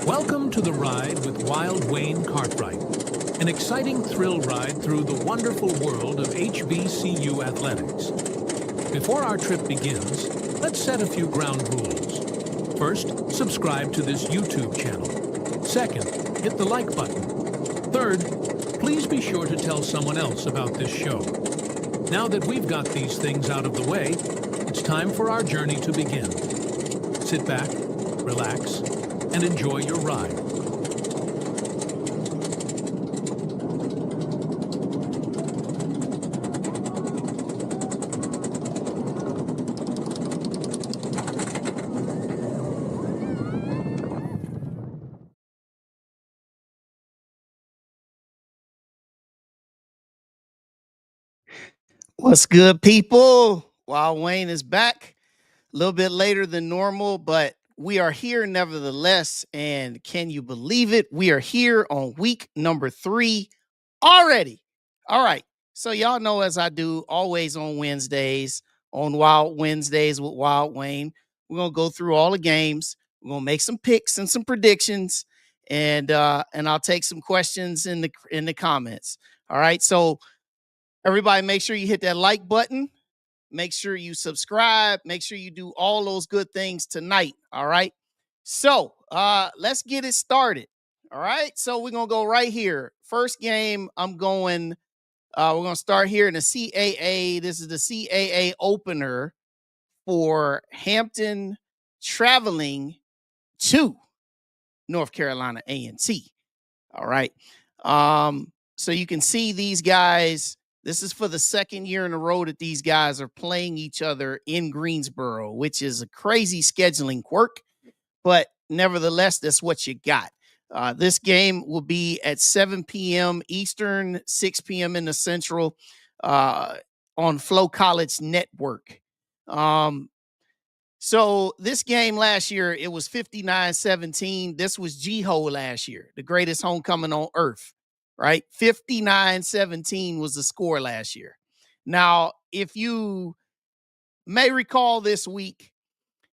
Welcome to the ride with Wild Wayne Cartwright, an exciting thrill ride through the wonderful world of HBCU athletics. Before our trip begins, let's set a few ground rules. First, subscribe to this YouTube channel. Second, hit the like button. Third, please be sure to tell someone else about this show. Now that we've got these things out of the way, it's time for our journey to begin. Sit back, relax, and enjoy your ride. What's good, people? Wild Wayne is back a little bit later than normal, but we are here nevertheless. And can you believe it? We are here on week number 3 already. All right. So y'all know, as I do always on Wednesdays, on Wild Wednesdays with Wild Wayne, we're going to go through all the games. We're going to make some picks and some predictions, and I'll take some questions in the comments. All right. So everybody, make sure you hit that like button. Make sure you subscribe. Make sure you do all those good things tonight. All right. So let's get it started. All right. So we're going to go right here. First game, we're going to start here in the CAA. This is the CAA opener for Hampton traveling to North Carolina A&T. All right. So you can see these guys. This is for the second year in a row that these guys are playing each other in Greensboro, which is a crazy scheduling quirk, but nevertheless, that's what you got. This game will be at 7 p.m. Eastern, 6 p.m. in the Central, on Flow College Network. So this game last year, it was 59-17. This was G-Ho last year, the greatest homecoming on earth. Right? 59-17 was the score last year. Now, if you may recall this week,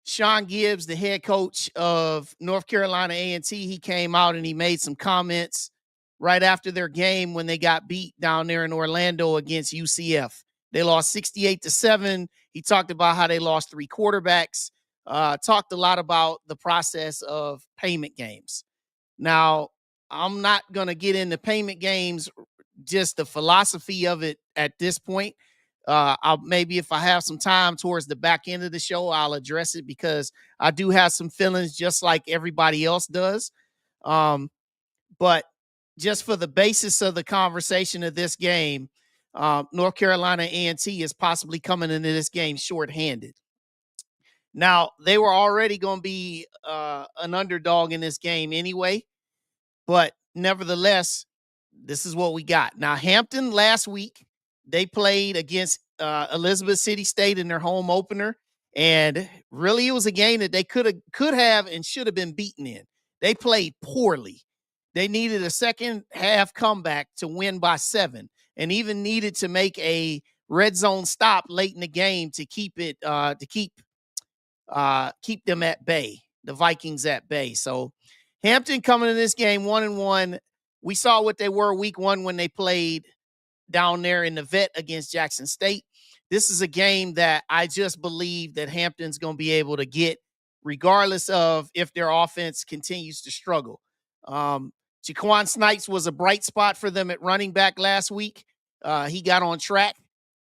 Sean Gibbs, the head coach of North Carolina A&T, he came out and he made some comments right after their game when they got beat down there in Orlando against UCF. They lost 68-7. He talked about how they lost 3 quarterbacks, talked a lot about the process of payment games. Now, I'm not going to get into payment games, just the philosophy of it at this point. I'll maybe, if I have some time towards the back end of the show, I'll address it, because I do have some feelings just like everybody else does. But just for the basis of the conversation of this game, North Carolina A&T is possibly coming into this game shorthanded. Now, they were already going to be an underdog in this game anyway. But nevertheless, this is what we got. Now, Hampton last week, they played against Elizabeth City State in their home opener. And really, it was a game that they could have and should have been beaten in. They played poorly. They needed a second half comeback to win by 7, and even needed to make a red zone stop late in the game to keep it keep them at bay, the Vikings at bay. So Hampton coming in this game 1-1. We saw what they were week 1 when they played down there in the vet against Jackson State. This is a game that I just believe that Hampton's going to be able to get, regardless of if their offense continues to struggle. Jaquan Snipes was a bright spot for them at running back last week. He got on track.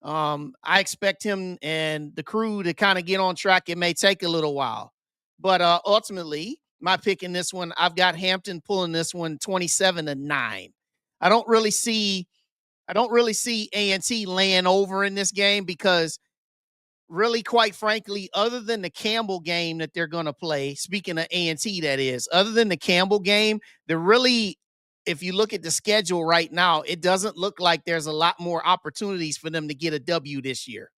I expect him and the crew to kind of get on track. It may take a little while, but ultimately, my pick in this one, I've got Hampton pulling this one 27-9. I don't really see A&T laying over in this game, because really, quite frankly, other than the Campbell game that they're going to play, speaking of A&T, that is, other than the Campbell game, they're really, if you look at the schedule right now, it doesn't look like there's a lot more opportunities for them to get a W this year.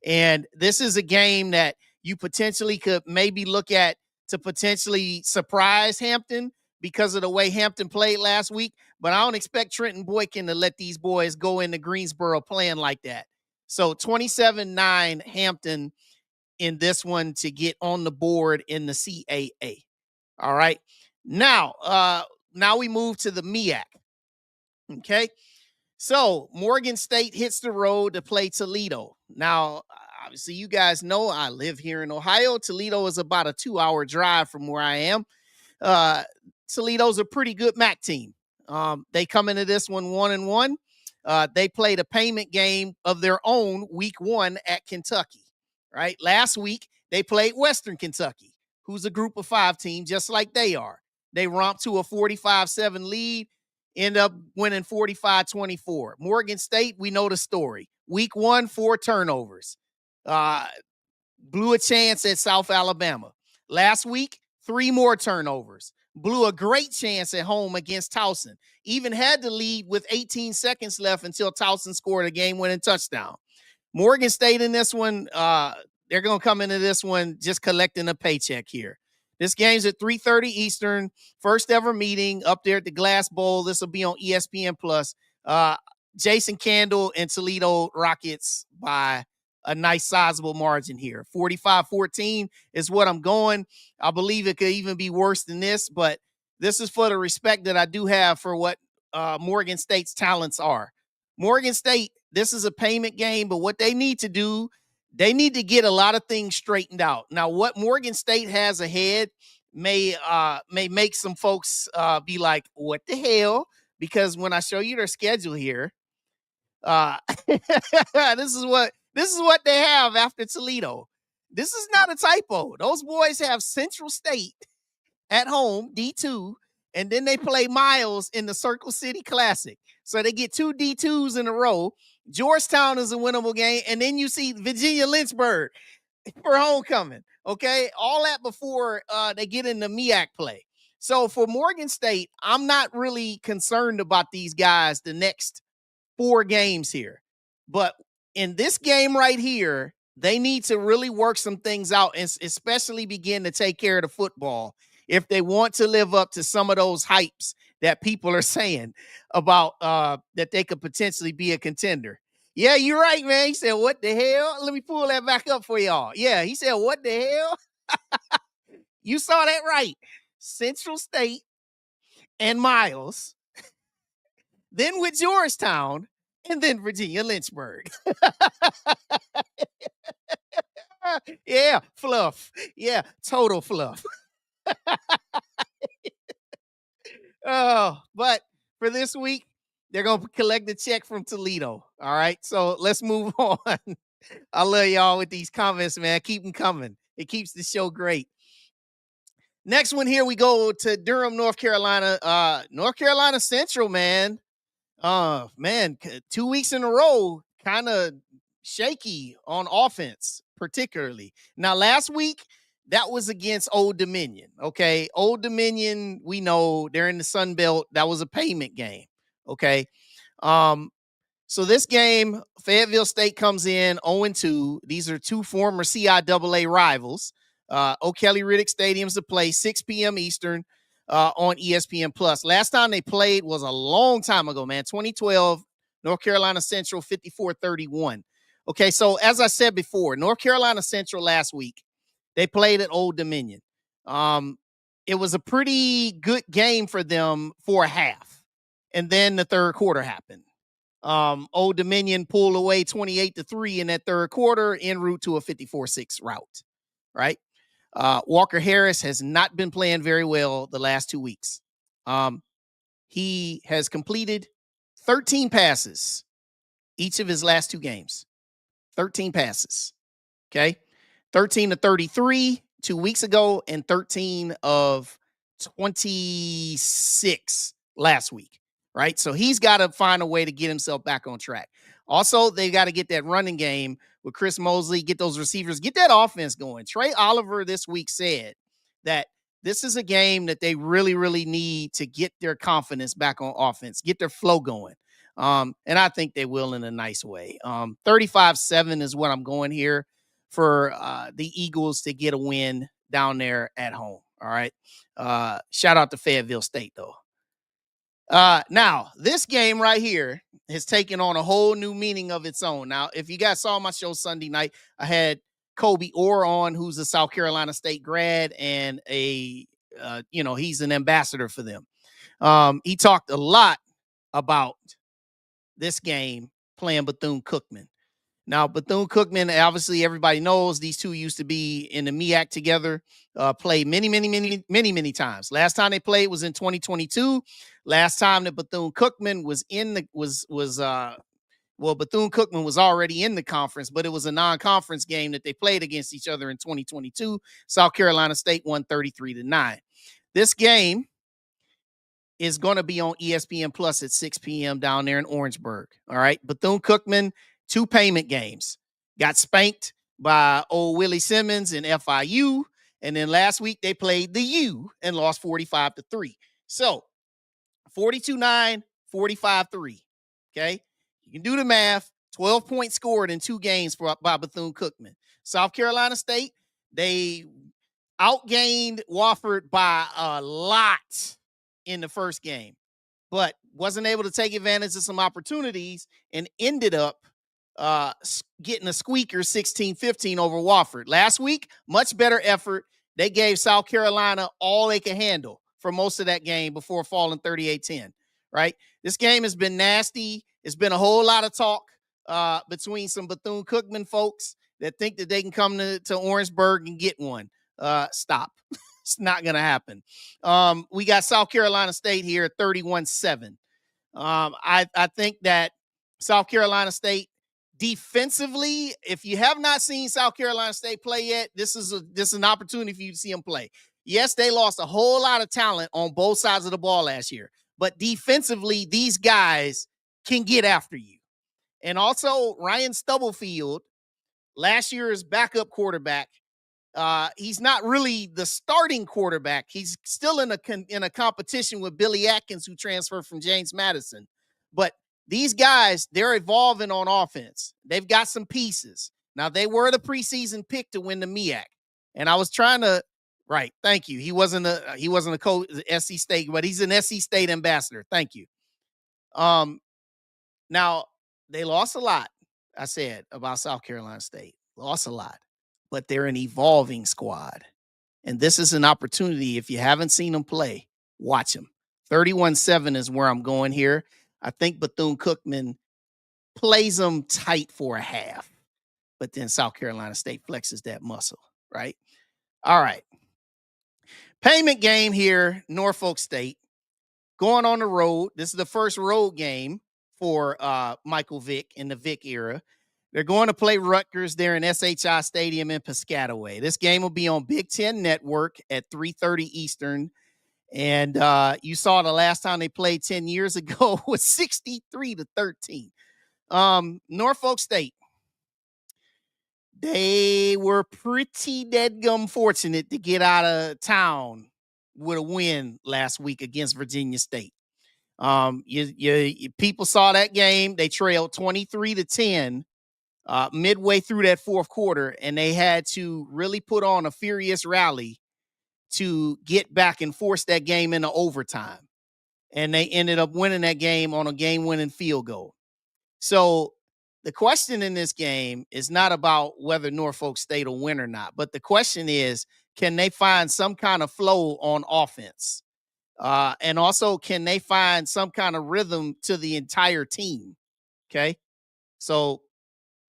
And this is a game that you potentially could maybe look at to potentially surprise Hampton because of the way Hampton played last week. But I don't expect Trenton Boykin to let these boys go into Greensboro playing like that. So 27-9 Hampton in this one to get on the board in the CAA. All right. Now we move to the MEAC. Okay. So Morgan State hits the road to play Toledo. Now, obviously, you guys know I live here in Ohio. Toledo is about a 2-hour drive from where I am. Uh, Toledo's a pretty good MAC team. They come into this one 1-1. They played a payment game of their own week 1 at Kentucky. Right. Last week they played Western Kentucky, who's a group of 5 team, just like they are. They romped to a 45-7 lead, end up winning 45-24. Morgan State, we know the story. Week 1, 4 turnovers. Blew a chance at South Alabama. Last week, 3 more turnovers. Blew a great chance at home against Towson. Even had the lead with 18 seconds left until Towson scored a game-winning touchdown. Morgan State in this one, they're going to come into this one just collecting a paycheck here. This game's at 3:30 Eastern, first ever meeting up there at the Glass Bowl. This will be on ESPN+. Jason Candle and Toledo Rockets by a nice sizable margin here. 45-14 is what I'm going. I believe it could even be worse than this, but this is for the respect that I do have for what Morgan State's talents are. Morgan State, this is a payment game, but what they need to do, they need to get a lot of things straightened out. Now, what Morgan State has ahead may make some folks be like, what the hell? Because when I show you their schedule here, this is what they have after Toledo. This is not a typo. Those boys have Central State at home, D2, and then they play Miles in the Circle City Classic. So they get 2 D2s in a row. Georgetown is a winnable game, and then you see Virginia Lynchburg for homecoming. Okay, all that before they get in the MEAC play. So for Morgan State, I'm not really concerned about these guys the next 4 games here. But in this game right here, they need to really work some things out and especially begin to take care of the football if they want to live up to some of those hypes that people are saying about that they could potentially be a contender. Yeah, you're right, man. He said, what the hell? Let me pull that back up for y'all. Yeah, he said, what the hell? You saw that right. Central State and Miles, then with Georgetown, and then Virginia Lynchburg. Yeah, fluff. Yeah, total fluff. Oh, but for this week, they're going to collect the check from Toledo. All right, so let's move on. I love y'all with these comments, man. Keep them coming. It keeps the show great. Next one here, we go to Durham, North Carolina. North Carolina Central, man. Man, 2 weeks in a row, kind of shaky on offense, particularly. Now, last week, that was against Old Dominion. Okay. Old Dominion, we know they're in the Sun Belt. That was a payment game. Okay. So this game, Fayetteville State comes in 0-2. These are 2 former CIAA rivals. O'Kelly Riddick Stadium's to play 6 p.m. Eastern on ESPN+. Last time they played was a long time ago, man. 2012, North Carolina Central 54-31. Okay, so as I said before, North Carolina Central last week, they played at Old Dominion. It was a pretty good game for them for a half. And then the third quarter happened. Old Dominion pulled away 28-3 in that third quarter, en route to a 54-6 route, right? Walker Harris has not been playing very well the last 2 weeks. He has completed 13 passes each of his last 2 games. 13 passes. Okay. 13 of 33 2 weeks ago and 13 of 26 last week. Right. So he's got to find a way to get himself back on track. Also, they got to get that running game with Chris Mosley, get those receivers, get that offense going. Trey Oliver this week said that this is a game that they really, really need to get their confidence back on offense, get their flow going. And I think they will in a nice way. 35-7 is what I'm going here for the Eagles to get a win down there at home. All right. Shout out to Fayetteville State, though. Now, this game right here has taken on a whole new meaning of its own. Now, if you guys saw my show Sunday night, I had Kobe Orr on, who's a South Carolina State grad and a he's an ambassador for them. He talked a lot about this game playing Bethune-Cookman. Now, Bethune-Cookman, obviously everybody knows these two used to be in the MEAC together, played many times. Last time they played was in 2022. Last time that Bethune-Cookman was in the Bethune-Cookman was already in the conference, but it was a non-conference game that they played against each other in 2022. South Carolina State won 33-9. This game is going to be on ESPN Plus at 6 p.m. down there in Orangeburg. All right. Bethune-Cookman, 2 payment games. Got spanked by old Willie Simmons and FIU. And then last week they played the U and lost 45-3. So 42-9, 45-3. Okay. You can do the math. 12 points scored in 2 games by Bethune-Cookman. South Carolina State, they outgained Wofford by a lot in the first game, but wasn't able to take advantage of some opportunities and ended up getting a squeaker 16-15 over Wofford. Last week, much better effort. They gave South Carolina all they could handle for most of that game before falling 38-10, right? This game has been nasty. It's been a whole lot of talk between some Bethune-Cookman folks that think that they can come to Orangeburg and get one. Stop. It's not going to happen. We got South Carolina State here 31-7. I think that South Carolina State defensively, if you have not seen South Carolina State play yet, this is an opportunity for you to see them play. Yes, they lost a whole lot of talent on both sides of the ball last year, but defensively, these guys can get after you. And also, Ryan Stubblefield, last year's backup quarterback, he's not really the starting quarterback. He's still in a competition with Billy Atkins, who transferred from James Madison. But these guys, they're evolving on offense. They've got some pieces. Now, they were the preseason pick to win the MEAC. And I was trying to, right, thank you. He wasn't a coach at SC State, but he's an SC State ambassador. Thank you. Now, they lost a lot, I said, about South Carolina State. Lost a lot. But they're an evolving squad. And this is an opportunity. If you haven't seen them play, watch them. 31-7 is where I'm going here. I think Bethune-Cookman plays them tight for a half, but then South Carolina State flexes that muscle, right? All right. Payment game here, Norfolk State. Going on the road. This is the first road game for Michael Vick in the Vick era. They're going to play Rutgers there in SHI Stadium in Piscataway. This game will be on Big Ten Network at 3:30 Eastern. And you saw the last time they played 10 years ago was 63-13. Norfolk State, they were pretty deadgum fortunate to get out of town with a win last week against Virginia State. People saw that game. They trailed 23-10 midway through that fourth quarter, and they had to really put on a furious rally to get back and force that game into overtime. And they ended up winning that game on a game-winning field goal. So the question in this game is not about whether Norfolk State will win or not, but the question is, can they find some kind of flow on offense? And also, can they find some kind of rhythm to the entire team? Okay. So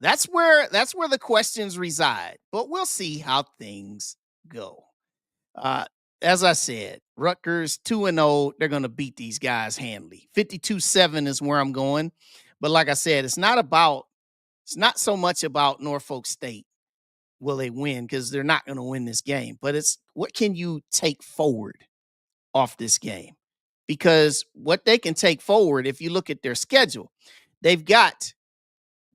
that's where the questions reside, but we'll see how things go. As I said, Rutgers 2-0, they're going to beat these guys handily. 52-7 is where I'm going. But like I said, it's not so much about Norfolk State. Will they win? Because they're not going to win this game. But it's what can you take forward off this game? Because what they can take forward, if you look at their schedule, they've got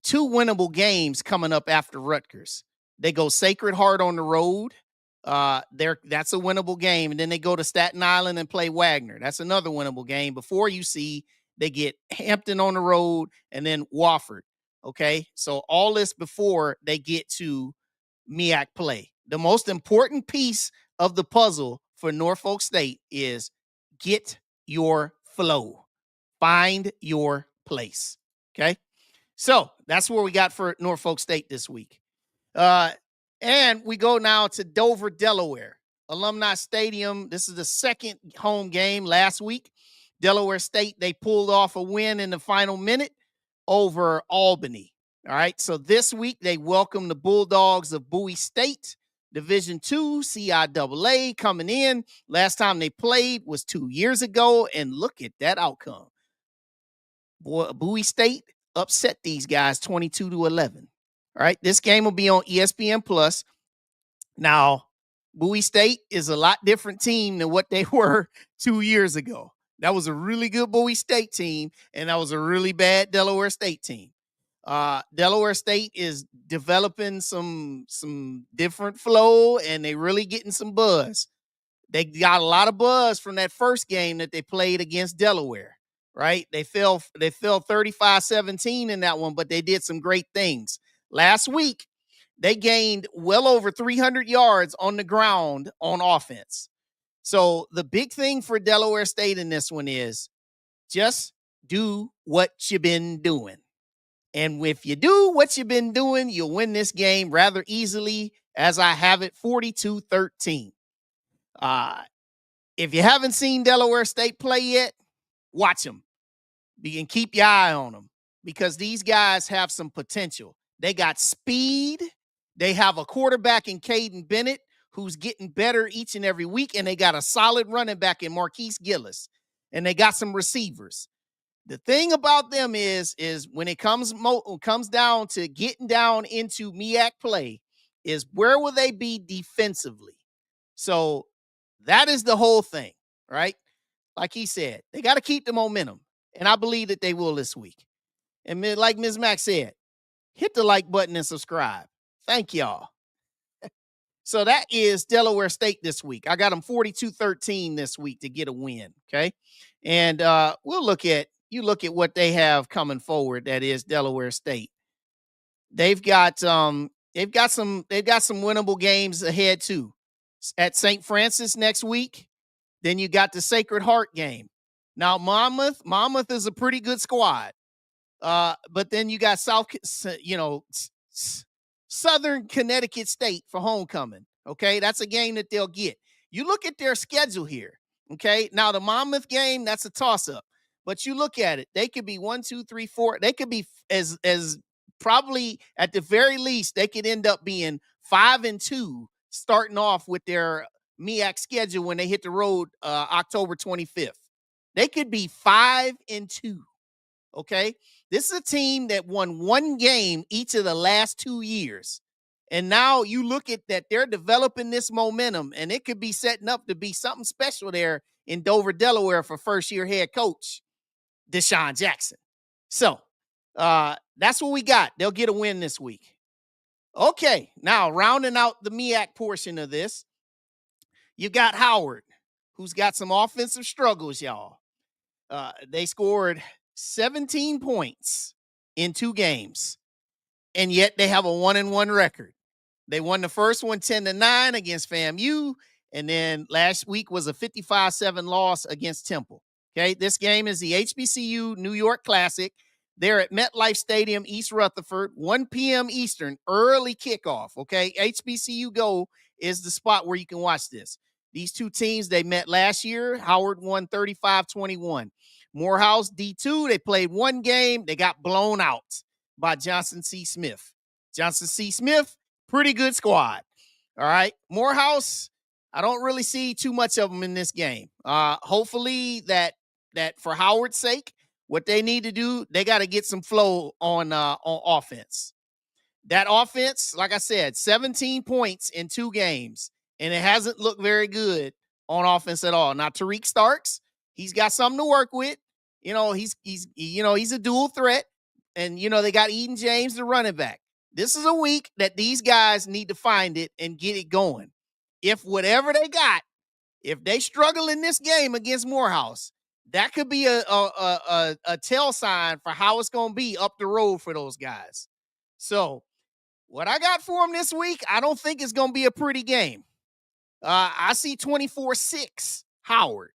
2 winnable games coming up after Rutgers. They go Sacred Heart on the road. That's a winnable game. And then they go to Staten Island and play Wagner. That's another winnable game. Before you see, they get Hampton on the road and then Wofford. Okay. So all this before they get to MEAC play. The most important piece of the puzzle for Norfolk State is get your flow. Find your place. Okay. So that's where we got for Norfolk State this week. And we go now to Dover, Delaware. Alumni Stadium. This is the second home game last week. Delaware State, they pulled off a win in the final minute over Albany. All right. So this week they welcome the Bulldogs of Bowie State, Division II, CIAA coming in. Last time they played was 2 years ago, and look at that outcome. Bowie State upset these guys 22-11. All right. This game will be on ESPN Plus. Now, Bowie State is a lot different team than what they were 2 years ago. That was a really good Bowie State team, and that was a really bad Delaware State team. Delaware State is developing some different flow, and they really getting some buzz. They got a lot of buzz from that first game that they played against Delaware, right? They fell 35-17 in that one, but they did some great things. Last week, they gained well over 300 yards on the ground on offense. So the big thing for Delaware State in this one is just do what you've been doing. And if you do what you've been doing, you'll win this game rather easily, as I have it 42-13. If you haven't seen Delaware State play yet, watch them. And keep your eye on them, because these guys have some potential. They got speed. They have a quarterback in Caden Bennett who's getting better each and every week, and they got a solid running back in Marquise Gillis, and they got some receivers. The thing about them is when it comes down to getting down into MEAC play, is where will they be defensively? So that is the whole thing, right? Like he said, they got to keep the momentum, and I believe that they will this week. And like Ms. Mack said, hit the like button and subscribe. Thank y'all. So that is Delaware State this week. I got them 42-13 this week to get a win. Okay. And we'll look at what they have coming forward. That is Delaware State. They've got some winnable games ahead too. At St. Francis next week. Then you got the Sacred Heart game. Now Monmouth is a pretty good squad. But then you got Southern Connecticut State for homecoming. Okay, that's a game that they'll get. You look at their schedule here. Okay, now the Monmouth game, that's a toss-up. But you look at it, they could be 1, 2, 3, 4. They could be as probably at the very least, they could end up being 5-2 starting off with their MEAC schedule when they hit the road October 25th. They could be 5-2. Okay, this is a team that won one game each of the last 2 years. And now you look at that, they're developing this momentum, and it could be setting up to be something special there in Dover, Delaware for first-year head coach Deshaun Jackson. So that's what we got. They'll get a win this week. Okay, now rounding out the MEAC portion of this, you got Howard, who's got some offensive struggles, y'all. They scored 17 points in 2 games, and yet they have a 1-1 record. They won the first one 10-9 against FAMU, and then last week was a 55-7 loss against Temple. Okay, this game is the HBCU New York Classic. They're at MetLife Stadium, East Rutherford, 1 p.m. Eastern, early kickoff. Okay, HBCU Go is the spot where you can watch this. These two teams, they met last year. Howard won 35-21. Morehouse D2, they played one game. They got blown out by Johnson C. Smith. Johnson C. Smith, pretty good squad. All right. Morehouse, I don't really see too much of them in this game. Hopefully that for Howard's sake, what they need to do, they got to get some flow on offense. That offense, like I said, 17 points in 2 games, and it hasn't looked very good on offense at all. Now, Tariq Starks, he's got something to work with. You know, he's a dual threat. And, they got Eden James, the running back. This is a week that these guys need to find it and get it going. If whatever they got, if they struggle in this game against Morehouse, that could be a tell sign for how it's going to be up the road for those guys. So what I got for them this week, I don't think it's going to be a pretty game. I see 24-6 Howard.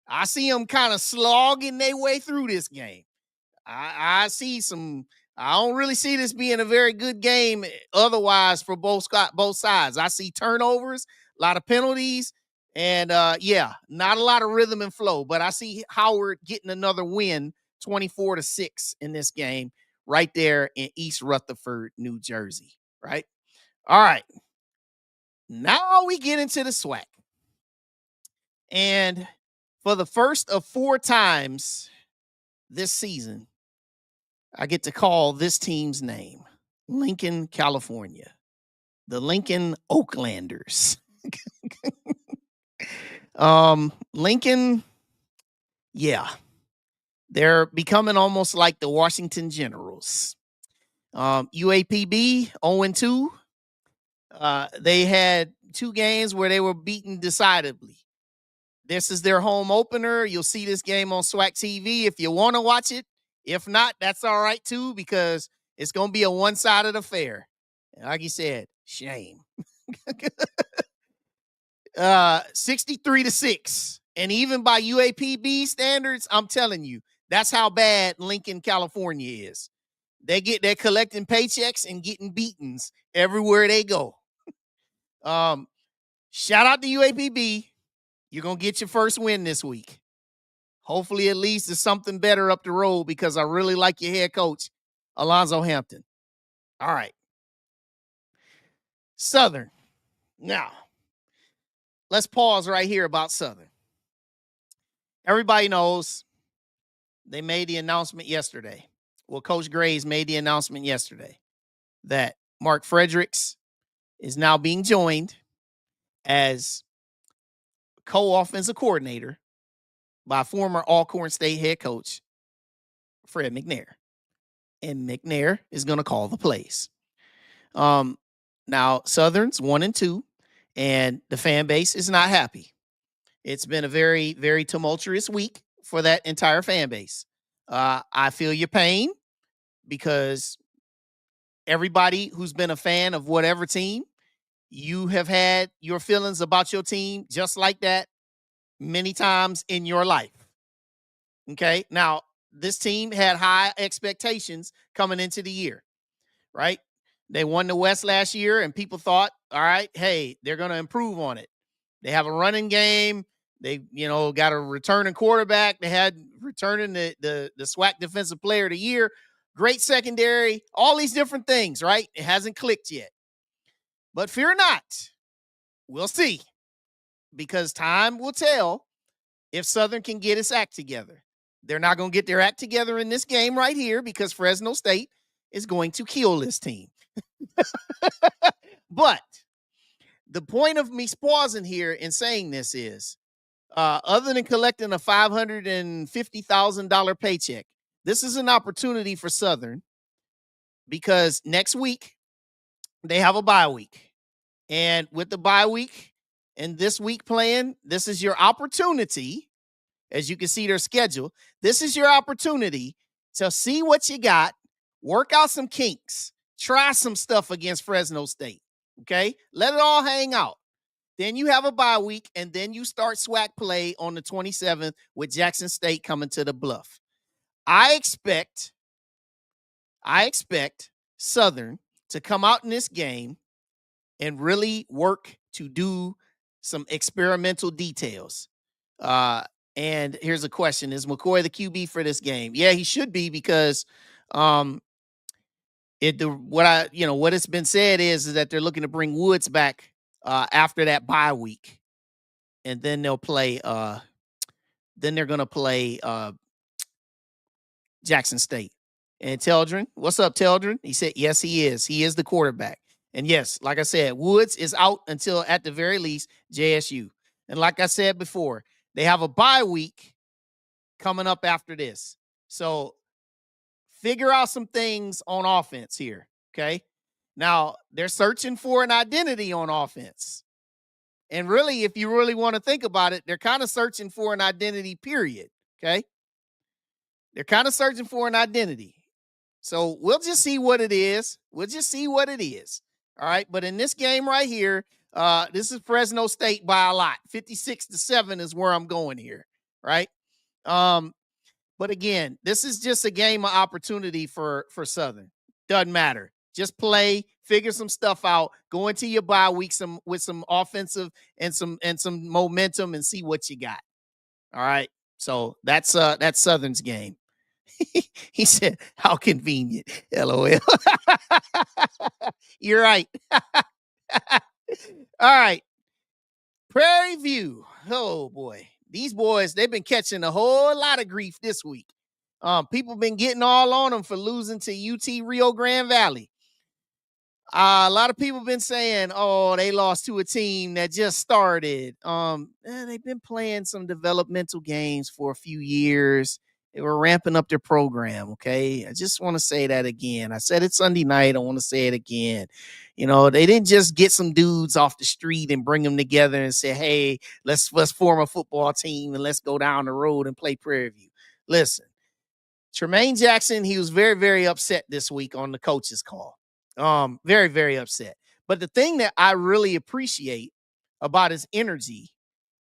I see them kind of slogging their way through this game. I don't really see this being a very good game otherwise for both sides. I see turnovers A lot of penalties. And yeah, not a lot of rhythm and flow. But I see Howard getting another win, 24-6 in this game, right there in East Rutherford, New Jersey. Right. All right. Now we get into the SWAC. And for the first of 4 times this season, I get to call this team's name, Lincoln, California. The Lincoln Oaklanders. Lincoln, yeah, they're becoming almost like the Washington Generals. UAPB 0-2. They had 2 games where they were beaten decidedly. This is their home opener. You'll see this game on SWAC TV if you want to watch it. If not, that's all right too, because it's going to be a one-sided affair. And like you said, shame. 63-6. And even by UAPB standards, I'm telling you, that's how bad Lincoln, California is. They're collecting paychecks and getting beatings everywhere they go. Shout out to UAPB. You're going to get your first win this week. Hopefully, at least there's something better up the road, because I really like your head coach, Alonzo Hampton. All right. Southern. Now, let's pause right here about Southern. Everybody knows they made the announcement yesterday. Well, Coach Graves made the announcement yesterday that Mark Fredericks is now being joined as co-offensive coordinator by former Alcorn State head coach Fred McNair. And McNair is going to call the plays. Now, Southern's 1-2, and the fan base is not happy. It's been a very, very tumultuous week for that entire fan base. I feel your pain, because everybody who's been a fan of whatever team, you have had your feelings about your team just like that many times in your life. Okay. Now, this team had high expectations coming into the year, right? They won the West last year, and people thought, all right, hey, they're going to improve on it. They have a running game. They, got a returning quarterback. They had returning the SWAC Defensive Player of the Year. Great secondary, all these different things, right? It hasn't clicked yet. But fear not. We'll see. Because time will tell if Southern can get its act together. They're not going to get their act together in this game right here, because Fresno State is going to kill this team. But the point of me pausing here and saying this is, other than collecting a $550,000 paycheck, this is an opportunity for Southern, because next week they have a bye week. And with the bye week and this week playing, this is your opportunity. As you can see their schedule, this is your opportunity to see what you got, work out some kinks, try some stuff against Fresno State. Okay? Let it all hang out. Then you have a bye week, and then you start SWAC play on the 27th with Jackson State coming to the Bluff. I expect Southern to come out in this game and really work to do some experimental details. And here's a question. Is McCoy the QB for this game? Yeah, he should be, because what it's been said is that they're looking to bring Woods back after that bye week. And then they'll play then they're going to play Jackson State. And Teldrin, what's up, Teldrin? He said, yes, he is. He is the quarterback. And yes, like I said, Woods is out until, at the very least, JSU. And like I said before, they have a bye week coming up after this. So figure out some things on offense here, okay? Now, they're searching for an identity on offense. And really, if you really want to think about it, they're kind of searching for an identity, period, okay? They're kind of searching for an identity. So we'll just see what it is. All right? But in this game right here, this is Fresno State by a lot. 56-7 is where I'm going here, right? But again, this is just a game of opportunity for Southern. Doesn't matter. Just play, figure some stuff out, go into your bye week with some offensive and some momentum and see what you got. All right. So that's Southern's game. He said, how convenient. LOL. You're right. All right. Prairie View. Oh boy. These boys, they've been catching a whole lot of grief this week. People been getting all on them for losing to UT Rio Grande Valley. A lot of people been saying, oh, they lost to a team that just started. They've been playing some developmental games for a few years. They were ramping up their program, okay? I just want to say that again. I said it Sunday night. I want to say it again. You know, they didn't just get some dudes off the street and bring them together and say, hey, let's form a football team and let's go down the road and play Prairie View. Listen, Tremaine Jackson, he was very, very upset this week on the coach's call. Very, very upset. But the thing that I really appreciate about his energy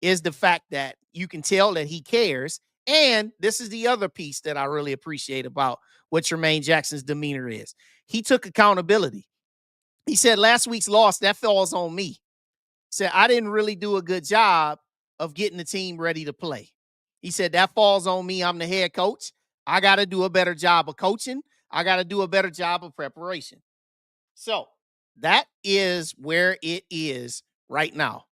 is the fact that you can tell that he cares. And this is the other piece that I really appreciate about what Tremaine Jackson's demeanor is. He took accountability. He said, last week's loss, that falls on me. He said, I didn't really do a good job of getting the team ready to play. He said, that falls on me. I'm the head coach. I got to do a better job of coaching. I got to do a better job of preparation. So that is where it is right now.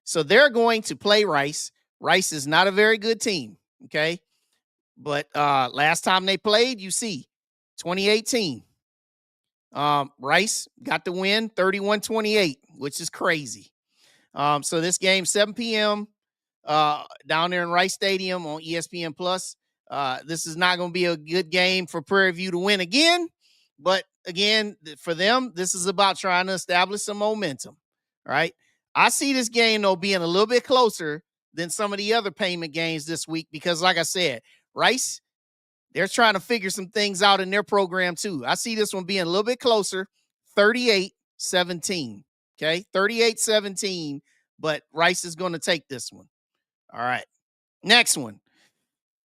So they're going to play Rice. Rice is not a very good team, okay? But last time they played, you see, 2018. Rice got the win 31-28, which is crazy. So this game, 7 p.m. Down there in Rice Stadium on ESPN Plus. This is not going to be a good game for Prairie View to win again. But again, for them, this is about trying to establish some momentum. All right. I see this game, though, being a little bit closer than some of the other payment games this week because, like I said, Rice, they're trying to figure some things out in their program, too. I see this one being a little bit closer, 38-17. Okay, 38-17, but Rice is going to take this one. All right. Next one.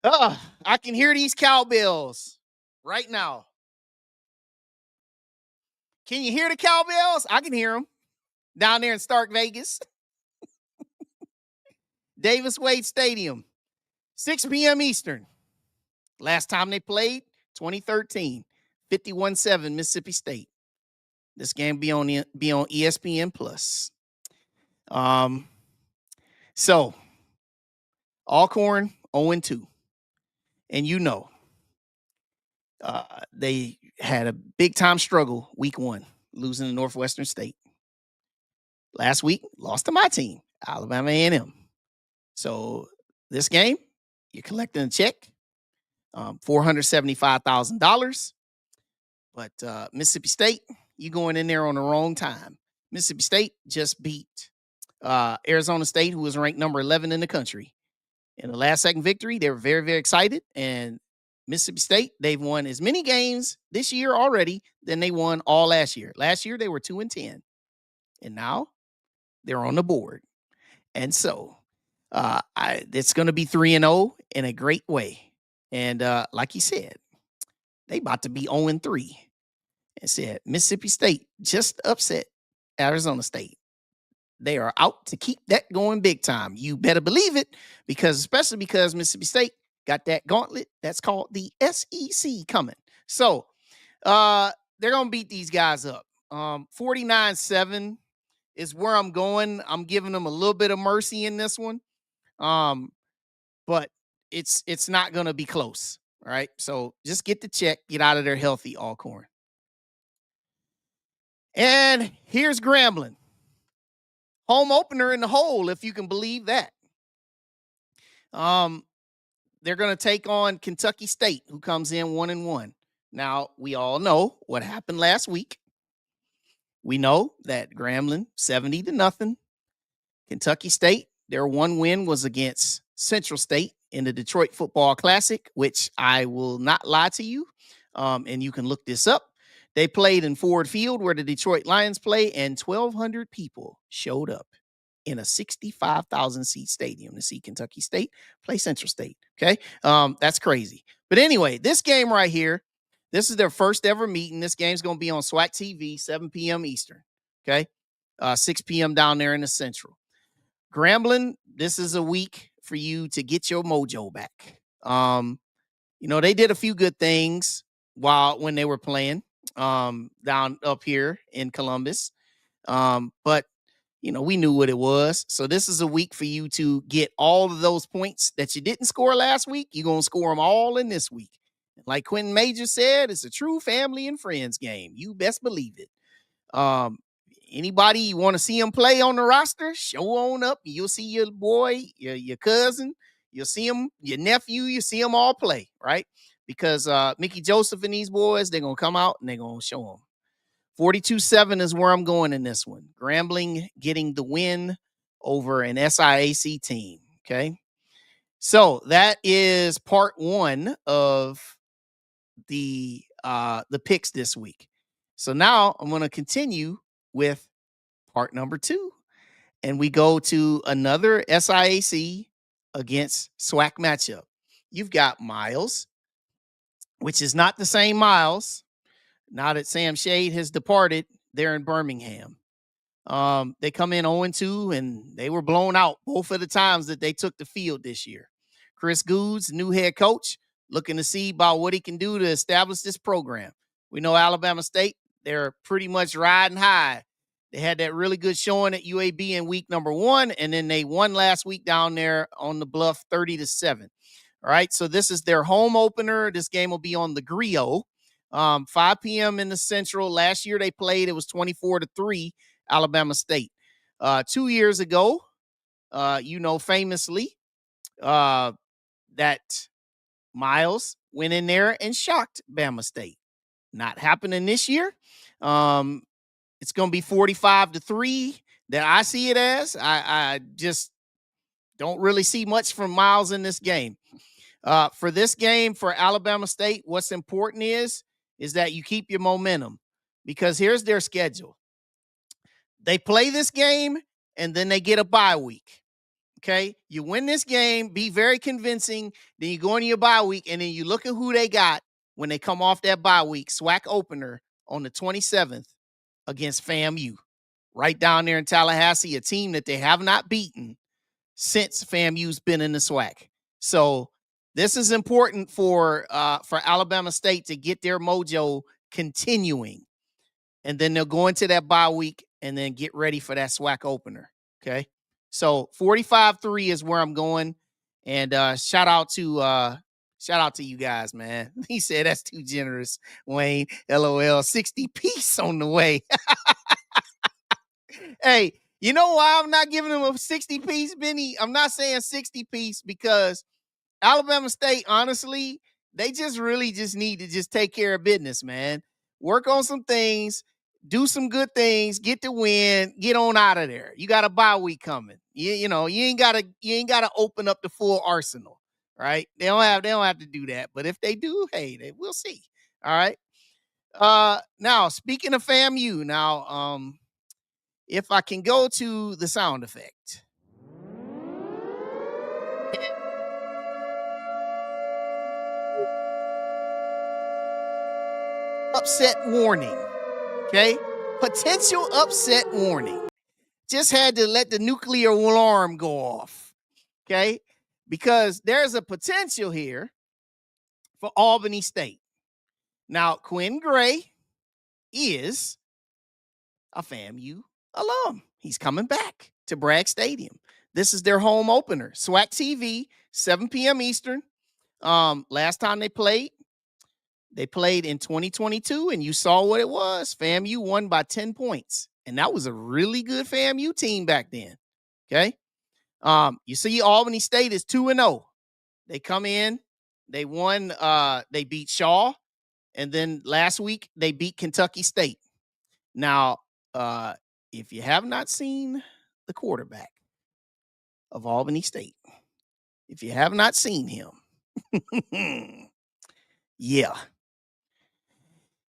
I can hear these cowbells right now. Can you hear the cowbells? I can hear them down there in Stark Vegas. Davis Wade Stadium, 6 p.m. Eastern. Last time they played, 2013, 51-7 Mississippi State. This game be on ESPN Plus. So Alcorn 0-2. And you know, they had a big time struggle week 1, losing to Northwestern State. Last week, lost to my team, Alabama A&M. So this game, you're collecting a check, $475,000. But Mississippi State, you going in there on the wrong time. Mississippi State just beat Arizona State, who was ranked number 11 in the country. In the last second victory, they were very, very excited. And Mississippi State, they've won as many games this year already than they won all last year. Last year, they were 2-10. And now they're on the board. And so it's going to be 3-0 in a great way. And like you said, they about to be 0-3. And said Mississippi State just upset Arizona State. They are out to keep that going big time. You better believe it, especially because Mississippi State got that gauntlet that's called the SEC coming. So they're going to beat these guys up. 49-7 is where I'm going. I'm giving them a little bit of mercy in this one. But it's not going to be close. All right. So just get the check, get out of there healthy, Alcorn. And here's Grambling. Home opener in the hole, if you can believe that. They're going to take on Kentucky State, who comes in 1-1. Now, we all know what happened last week. We know that Grambling, 70-0. Kentucky State, their one win was against Central State in the Detroit Football Classic, which I will not lie to you. And you can look this up. They played in Ford Field where the Detroit Lions play, and 1,200 people showed up in a 65,000-seat stadium to see Kentucky State play Central State, okay? That's crazy. But anyway, this game right here, This is their first ever meeting. This game's going to be on SWAC TV, 7 p.m. Eastern. Okay. 6 p.m. down there in the Central. Grambling, this is a week for you to get your mojo back. They did a few good things when they were playing down up here in Columbus. But we knew what it was. So this is a week for you to get all of those points that you didn't score last week. You're going to score them all in this week. Like Quentin Major said, it's a true family and friends game. You best believe it. Anybody you want to see him play on the roster, show on up. You'll see your boy, your cousin. You'll see him, your nephew. You see them all play, right? Because Mickey Joseph and these boys, they're going to come out and they're going to show them. 42-7 is where I'm going in this one. Grambling getting the win over an SIAC team. Okay. So that is part one of the picks this week. So now I'm going to continue with part number 2. And we go to another SIAC against SWAC matchup. You've got Miles, which is not the same Miles now that Sam Shade has departed there in Birmingham. They come in 0-2, and they were blown out both of the times that they took the field this year. Chris Goods, new head coach, looking to see about what he can do to establish this program. We know Alabama State, they're pretty much riding high. They had that really good showing at UAB in week number 1, and then they won last week down there on the Bluff 30-7. All right, so this is their home opener. This game will be on the Griot. 5 p.m. in the Central. Last year they played, it was 24-3 Alabama State. 2 years ago, famously, that Miles went in there and shocked Bama State. Not happening this year. It's going to be 45-3 that I see it as. I just don't really see much from Miles in this game. For this game, for Alabama State, what's important is that you keep your momentum, because here's their schedule. They play this game and then they get a bye week. Okay. You win this game, be very convincing. Then you go into your bye week and then you look at who they got when they come off that bye week. SWAC opener on the 27th against FAMU right down there in Tallahassee, a team that they have not beaten since FAMU's been in the SWAC. So this is important for Alabama State to get their mojo continuing. And then they'll go into that bye week and then get ready for that SWAC opener. Okay. So 45-3 is where I'm going. And shout out to you guys, man. He said that's too generous, Wayne. LOL. 60 piece on the way. Hey, you know why I'm not giving him a 60 piece, Benny? I'm not saying 60 piece because Alabama State, honestly, they really need to just take care of business, man. Work on some things, do some good things, get the win, get on out of there. You got a bye week coming. You ain't gotta open up the full arsenal, right? They don't have to do that. But if they do, hey, we'll see. All right. Now speaking of FAMU, if I can go to the sound effect. Upset warning. Okay. Potential upset warning. Just had to let the nuclear alarm go off. Okay. Because there's a potential here for Albany State. Now, Quinn Gray is a FAMU alum. He's coming back to Bragg Stadium. This is their home opener. SWAC TV, 7 p.m. Eastern. Last time they played in 2022, and you saw what it was. FAMU won by 10 points, and that was a really good FAMU team back then. Okay. You see Albany State is 2-0. They come in, they won, they beat Shaw, and then last week they beat Kentucky State. Now, if you have not seen the quarterback of Albany State, if you have not seen him, yeah,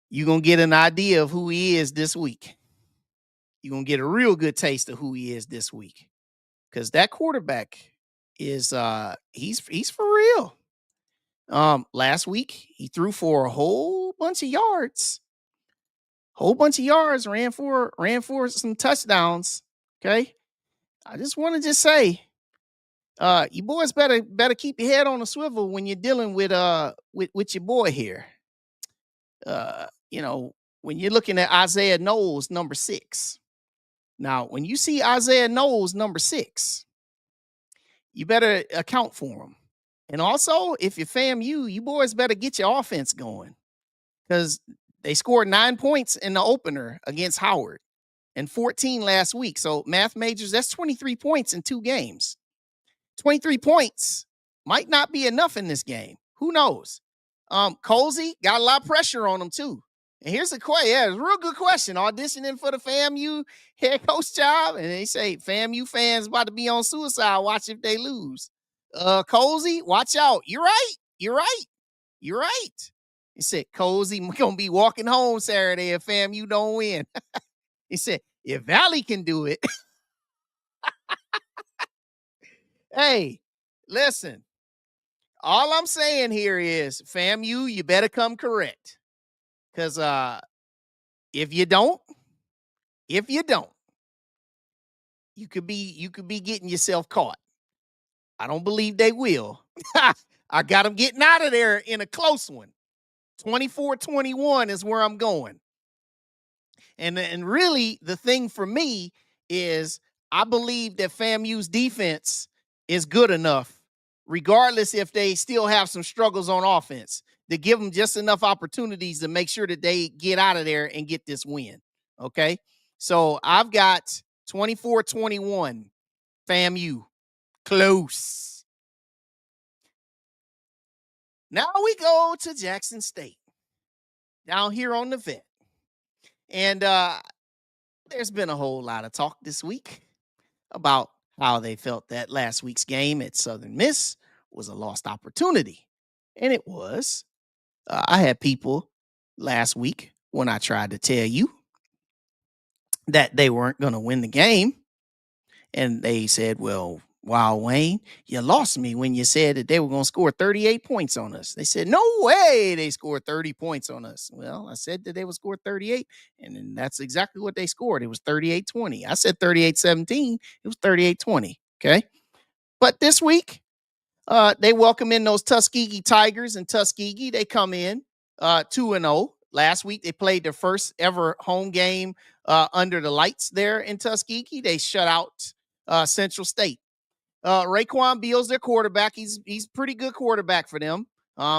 you're going to get an idea of who he is this week. You're going to get a real good taste of who he is this week, because that quarterback is, he's for real. Last week he threw for a whole bunch of yards, ran for some touchdowns. Okay. I just want to say, you boys better keep your head on a swivel when you're dealing with your boy here. You know, when you're looking at Isaiah Knowles, number 6. Now, when you see Isaiah Knowles, number 6, you better account for him. And also, if you're FAMU, you boys better get your offense going because they scored 9 points in the opener against Howard and 14 last week. So, math majors, that's 23 points in 2 games. 23 points might not be enough in this game. Who knows? Colsey got a lot of pressure on him too. And here's a question. Yeah, it's a real good question. Auditioning for the FAMU head coach job. And they say FAMU fans about to be on suicide watch if they lose. Colsey, watch out. You're right. You're right. You're right. He said, Colsey gonna be walking home Saturday if FAMU don't win. He said, if Valley can do it. Hey, listen. All I'm saying here is, FAMU, you better come correct. Because if you don't, you could be getting yourself caught. I don't believe they will. I got them getting out of there in a close one. 24-21 is where I'm going. And really, the thing for me is I believe that FAMU's defense is good enough, regardless if they still have some struggles on offense, to give them just enough opportunities to make sure that they get out of there and get this win. Okay. So I've got 24-21 FAMU. Close. Now we go to Jackson State down here on the vet. And there's been a whole lot of talk this week about how they felt that last week's game at Southern Miss was a lost opportunity. And it was. I had people last week when I tried to tell you that they weren't going to win the game. And they said, well, wow, Wayne, you lost me when you said that they were going to score 38 points on us. They said, no way they scored 30 points on us. Well, I said that they would score 38, and then that's exactly what they scored. It was 38-20. I said 38-17. It was 38-20. Okay. But this week, they welcome in those Tuskegee Tigers, and Tuskegee, they come in 2-0. Last week, they played their first ever home game under the lights there in Tuskegee. They shut out Central State. Raekwon Beal's their quarterback. He's pretty good quarterback for them.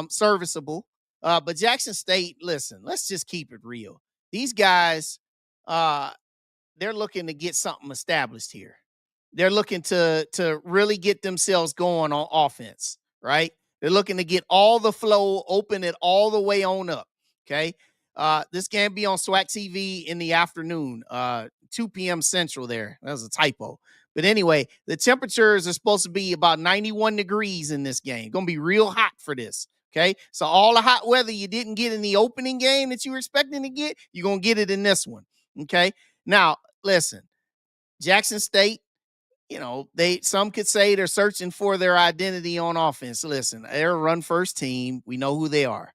Serviceable. But Jackson State, listen, let's just keep it real. These guys, they're looking to get something established here. They're looking to really get themselves going on offense, right? They're looking to get all the flow, open it all the way on up, okay? This game be on SWAC TV in the afternoon, 2 p.m. Central there. That was a typo. But anyway, the temperatures are supposed to be about 91 degrees in this game. Going to be real hot for this, okay? So all the hot weather you didn't get in the opening game that you were expecting to get, you're going to get it in this one, okay? Now, listen, Jackson State, some could say they're searching for their identity on offense. Listen, they're a run first team. We know who they are.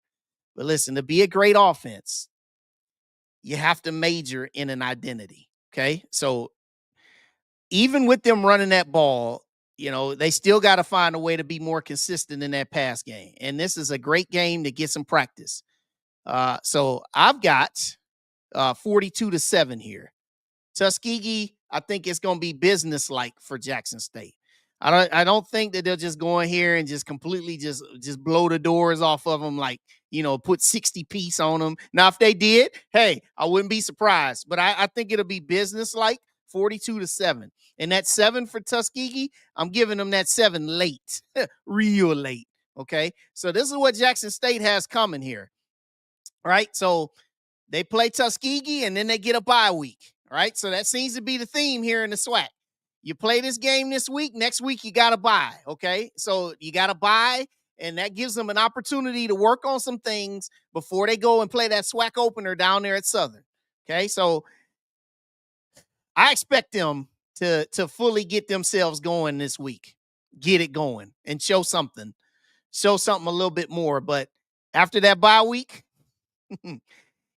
But listen, to be a great offense, you have to major in an identity. Okay. So even with them running that ball, they still got to find a way to be more consistent in that pass game. And this is a great game to get some practice. So I've got 42-7 here. Tuskegee, I think it's going to be business-like for Jackson State. I don't think that they'll just go in here and just completely just blow the doors off of them, like, put 60 piece on them. Now, if they did, hey, I wouldn't be surprised. But I think it'll be business-like, 42-7. And that 7 for Tuskegee, I'm giving them that 7 late, real late. Okay, so this is what Jackson State has coming here. All right, so they play Tuskegee and then they get a bye week. All right, so that seems to be the theme here in the SWAC. You play this game this week, next week you got to bye, okay? So you got to bye, and that gives them an opportunity to work on some things before they go and play that SWAC opener down there at Southern, okay? So I expect them to fully get themselves going this week, get it going, and show something. show something a little bit more. But after that bye week,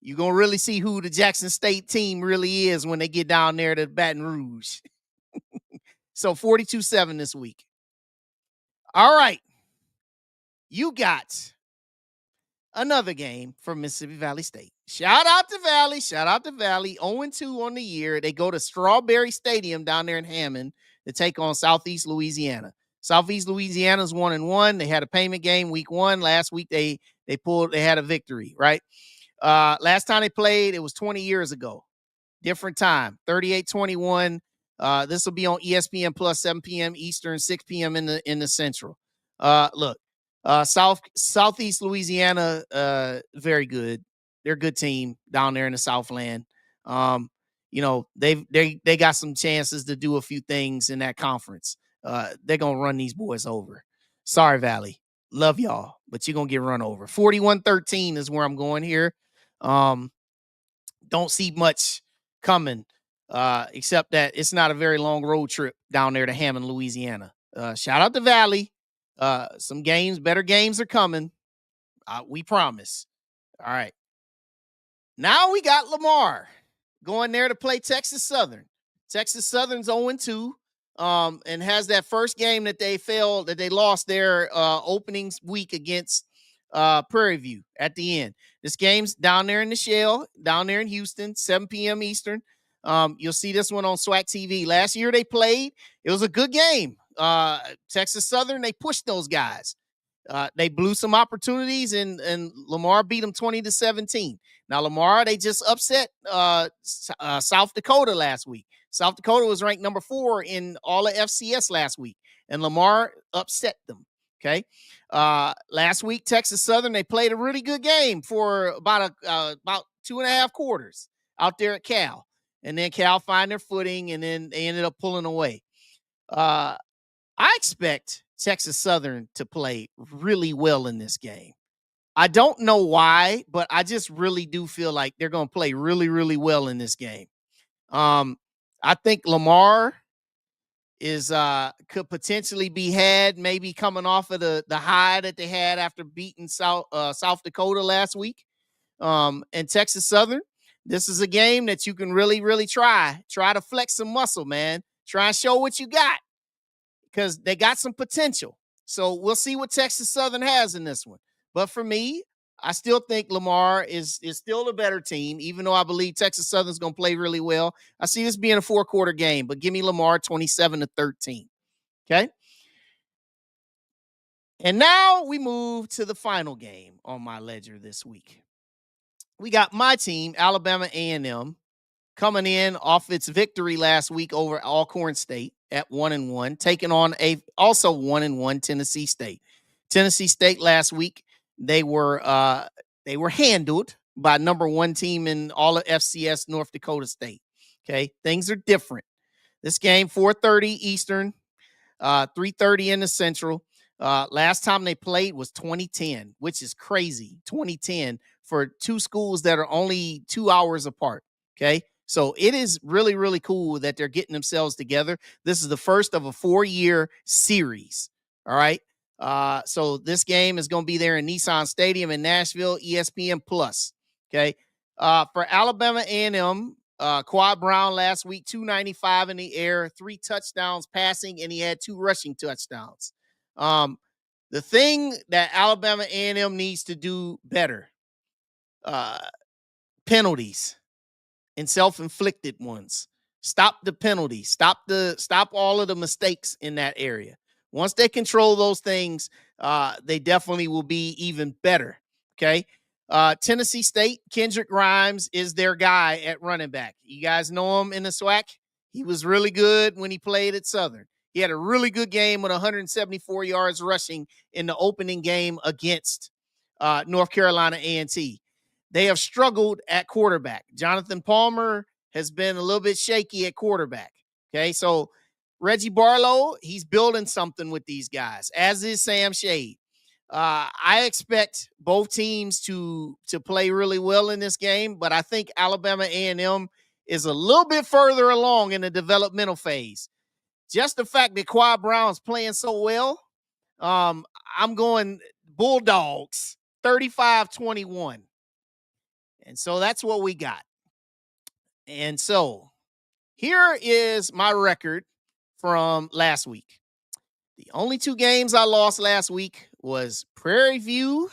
you're going to really see who the Jackson State team really is when they get down there to Baton Rouge. So 42-7 this week. All right. You got another game from Mississippi Valley State. Shout out to Valley. Shout out to Valley. 0-2 on the year. They go to Strawberry Stadium down there in Hammond to take on Southeast Louisiana. Southeast Louisiana's 1-1. They had a payment game week 1. Last week they had a victory, right? Last time they played, it was 20 years ago. Different time. 38-21. This will be on ESPN Plus, 7 p.m. Eastern, 6 p.m. in the Central. Look. Southeast Louisiana, very good. They're a good team down there in the Southland. They got some chances to do a few things in that conference. They're gonna run these boys over. Sorry, Valley. Love y'all, but you're gonna get run over. 41-13 is where I'm going here. Don't see much coming, except that it's not a very long road trip down there to Hammond, Louisiana. Shout out to Valley. Some better games are coming. We promise. All right. Now we got Lamar going there to play Texas Southern. Texas Southern's 0-2, and has that first game that they lost their opening week against Prairie View at the end. This game's down there in the Shell, down there in Houston, 7 p.m. Eastern. You'll see this one on SWAC TV. Last year they played. It was a good game. Texas Southern, they pushed those guys. They blew some opportunities, and Lamar beat them 20-17. Now, Lamar, they just upset South Dakota last week. South Dakota was ranked number 4 in all of FCS last week, and Lamar upset them. Okay. Last week, Texas Southern, they played a really good game for about 2.5 quarters out there at Cal. And then Cal find their footing, and then they ended up pulling away. I expect Texas Southern to play really well in this game. I don't know why, but I just really do feel like they're going to play really, really well in this game. I think Lamar could potentially be had, maybe coming off of the high that they had after beating South Dakota last week. And Texas Southern, this is a game that you can really, really try to flex some muscle, man. Try and show what you got, because they got some potential. So we'll see what Texas Southern has in this one. But for me, I still think Lamar is still a better team, even though I believe Texas Southern's going to play really well. I see this being a 4-quarter game, but give me Lamar 27-13. Okay? And now we move to the final game on my ledger this week. We got my team, Alabama A&M, coming in off its victory last week over Alcorn State at 1-1, taking on a also 1-1 Tennessee State. Tennessee State last week, they were handled by number 1 team in all of FCS, North Dakota State. Okay, things are different. This game 4:30 Eastern, 3:30 in the Central. Last time they played was 2010, which is crazy. 2010 for two schools that are only 2 hours apart. Okay. So it is really, really cool that they're getting themselves together. This is the first of a 4-year series. All right. So this game is going to be there in Nissan Stadium in Nashville, ESPN Plus. Okay. For Alabama A&M, Quad Brown last week, 295 in the air, 3 touchdowns passing, and he had 2 rushing touchdowns. The thing that Alabama A&M needs to do better, penalties and self-inflicted ones. Stop the penalties. Stop all of the mistakes in that area. Once they control those things, they definitely will be even better. Okay. Tennessee State, Kendrick Grimes is their guy at running back. You guys know him in the SWAC. He was really good when he played at Southern. He had a really good game with 174 yards rushing in the opening game against North Carolina A&T. They have struggled at quarterback. Jonathan Palmer has been a little bit shaky at quarterback. Okay, so Reggie Barlow, he's building something with these guys, as is Sam Shade. I expect both teams to play really well in this game, but I think Alabama A&M is a little bit further along in the developmental phase. Just the fact that Quad Brown's playing so well, I'm going Bulldogs 35-21. And so that's what we got. And so here is my record from last week. The only two games I lost last week was Prairie View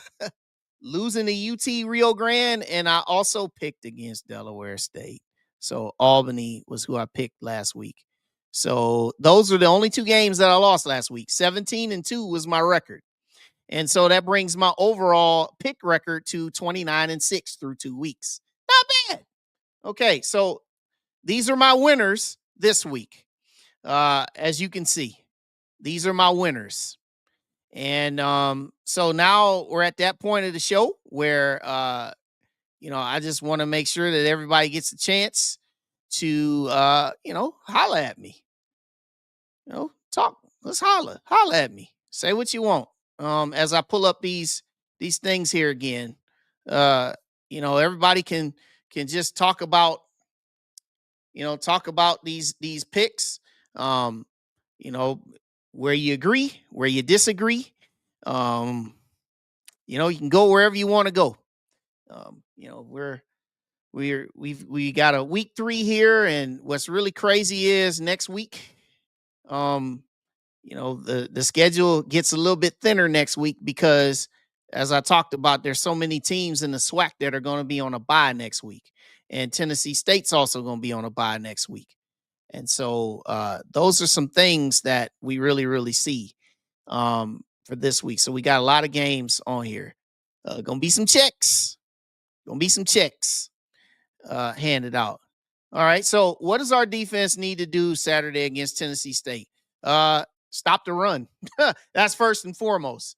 losing to UT Rio Grande, and I also picked against Delaware State. So Albany was who I picked last week. So those are the only two games that I lost last week. 17-2 was my record. And so that brings my overall pick record to 29-6 through 2 weeks. Not bad. Okay, so these are my winners this week. As you can see, these are my winners. And so now we're at that point of the show where I just want to make sure that everybody gets a chance to holler at me. Talk. Let's holler at me. Say what you want. As I pull up these things here again. Everybody can just talk about these picks. Where you agree, where you disagree. You can go wherever you want to go. We got a week 3 here, and what's really crazy is next week, the schedule gets a little bit thinner next week because, as I talked about, there's so many teams in the SWAC that are going to be on a bye next week, and Tennessee State's also going to be on a bye next week. And so those are some things that we really, really see for this week. So we got a lot of games on here. Gonna be some checks. Handed out. All right. So what does our defense need to do Saturday against Tennessee State? Stop the run. That's first and foremost.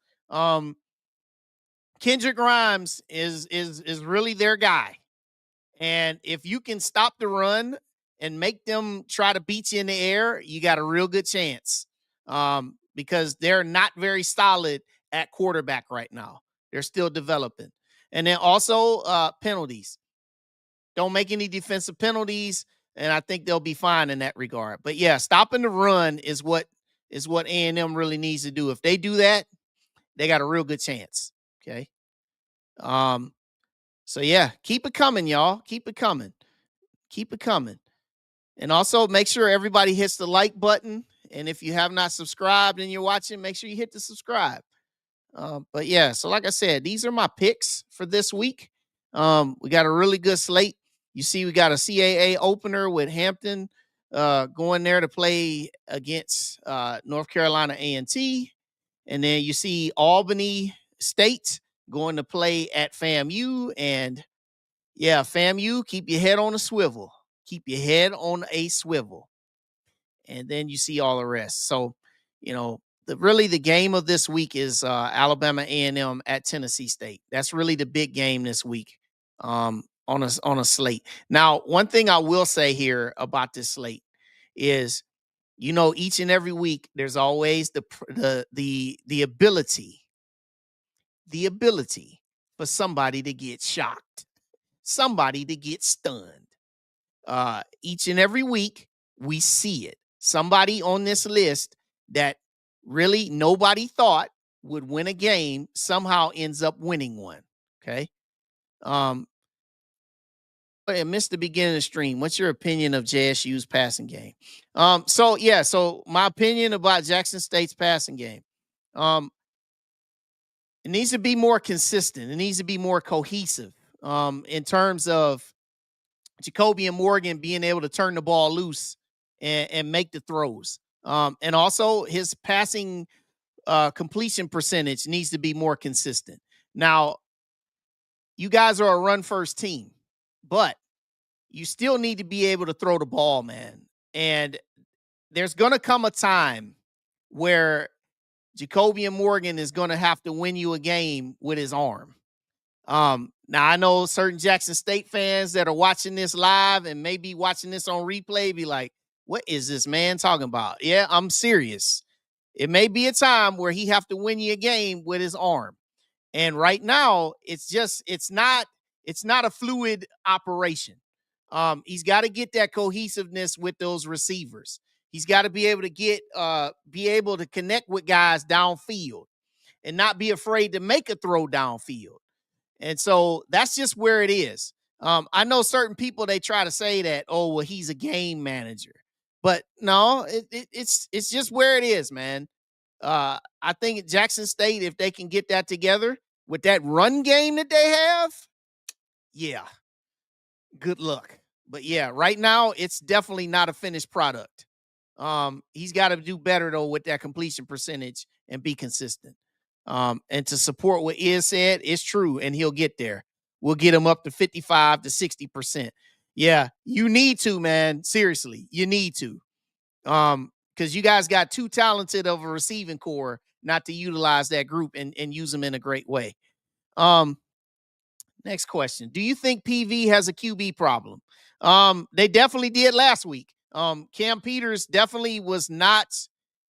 Kendrick Grimes is really their guy. And if you can stop the run and make them try to beat you in the air, you got a real good chance. Because they're not very solid at quarterback right now. They're still developing. And then also penalties. Don't make any defensive penalties, and I think they'll be fine in that regard. But yeah, stopping the run is what A&M really needs to do. If they do that, they got a real good chance. Okay. So yeah, keep it coming, y'all. Keep it coming. And also make sure everybody hits the like button. And if you have not subscribed and you're watching, make sure you hit the subscribe. But yeah, so like I said, these are my picks for this week. We got a really good slate. You see, we got a CAA opener with Hampton going there to play against North Carolina A&T. And then you see Albany State going to play at FAMU. And yeah, FAMU, keep your head on a swivel. And then you see all the rest. So, the game of this week is Alabama A&M at Tennessee State. That's really the big game this week on a slate. Now, one thing I will say here about this slate is, each and every week there's always the ability for somebody to get shocked, somebody to get stunned. Each and every week we see it. Somebody on this list that really nobody thought would win a game somehow ends up winning one. Okay. I missed the beginning of the stream. What's your opinion of JSU's passing game? So my opinion about Jackson State's passing game. It needs to be more consistent. It needs to be more cohesive in terms of Jacoby and Morgan being able to turn the ball loose and make the throws. And also his passing completion percentage needs to be more consistent. Now, you guys are a run-first team, but you still need to be able to throw the ball, man. And there's going to come a time where Jacoby and Morgan is going to have to win you a game with his arm. Now, I know certain Jackson State fans that are watching this live and maybe watching this on replay be like, what is this man talking about? Yeah, I'm serious. It may be a time where he have to win you a game with his arm. And right now, it's not a fluid operation. He's got to get that cohesiveness with those receivers. He's got to be able to connect with guys downfield. and not be afraid to make a throw downfield. And so that's just where it is. I know certain people, they try to say that, oh, well, he's a game manager, but no, it's just where it is, man. I think at Jackson State, if they can get that together with that run game that they have, yeah, good luck. But yeah, right now it's definitely not a finished product. He's got to do better though with that completion percentage and be consistent. And to support what Iz said, it's true, and he'll get there. We'll get him up to 55 to 60%. Yeah, you need to, man. Seriously, you need to. Because you guys got too talented of a receiving core not to utilize that group and use them in a great way. Next question. Do you think PV has a QB problem? They definitely did last week. Cam Peters definitely was not,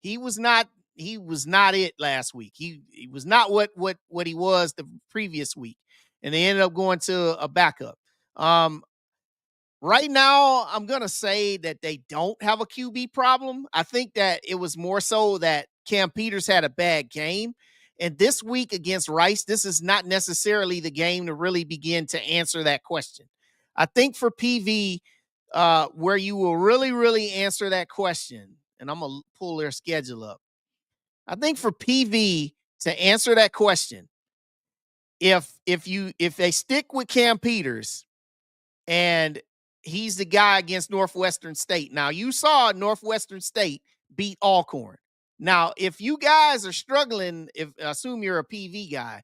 he was not it last week. He was not what he was the previous week. And they ended up going to a backup. Right now, I'm going to say that they don't have a QB problem. I think that it was more so that Cam Peters had a bad game. And this week against Rice, this is not necessarily the game to really begin to answer that question. I think for PV, where you will really, really answer that question, and I'm going to pull their schedule up. I think for PV to answer that question, if they stick with Cam Peters and he's the guy against Northwestern State. Now, you saw Northwestern State beat Alcorn. Now, if you guys are struggling, if assume you're a PV guy,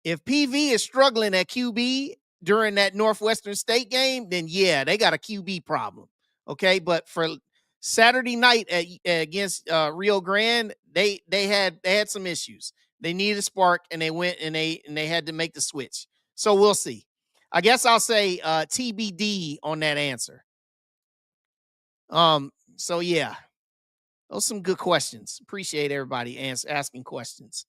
if PV is struggling at QB during that Northwestern State game, then yeah, they got a QB problem. Okay, but for Saturday night against Rio Grande, they had some issues. They needed a spark, and they went and they had to make the switch. So we'll see. I guess I'll say TBD on that answer. So yeah, those are some good questions. Appreciate everybody asking questions.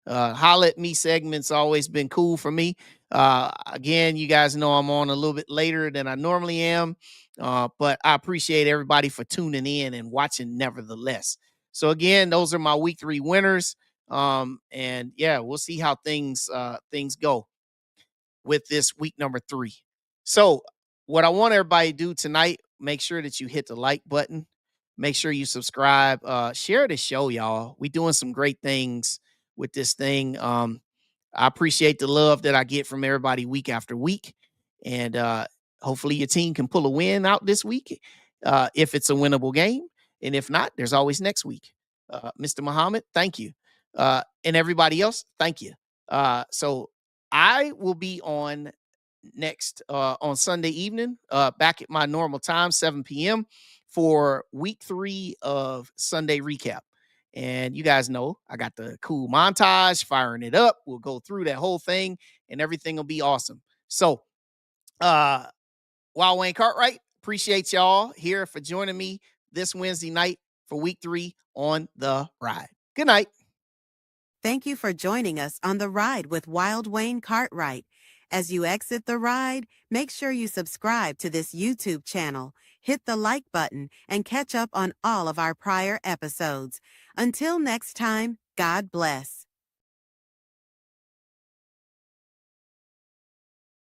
Holla at me segment's always been cool for me. Again, you guys know I'm on a little bit later than I normally am, but I appreciate everybody for tuning in and watching nevertheless. So again, those are my week 3 winners. And yeah, we'll see how things go with this week number 3. So what I want everybody to do tonight, make sure that you hit the like button. Make sure you subscribe. Share the show, y'all. We doing some great things with this thing. I appreciate the love that I get from everybody week after week. And hopefully your team can pull a win out this week if it's a winnable game. And if not, there's always next week. Mr. Muhammad, thank you. And everybody else, thank you. So I will be on next on Sunday evening, back at my normal time, 7 p.m. for week 3 of Sunday recap. And you guys know I got the cool montage, firing it up. We'll go through that whole thing and everything will be awesome. So, Wild Wayne Cartwright, appreciate y'all here for joining me this Wednesday night for week 3 on The Ride. Good night. Thank you for joining us on The Ride with Wild Wayne Cartwright. As you exit the ride, make sure you subscribe to this YouTube channel, hit the like button, and catch up on all of our prior episodes. Until next time, God bless.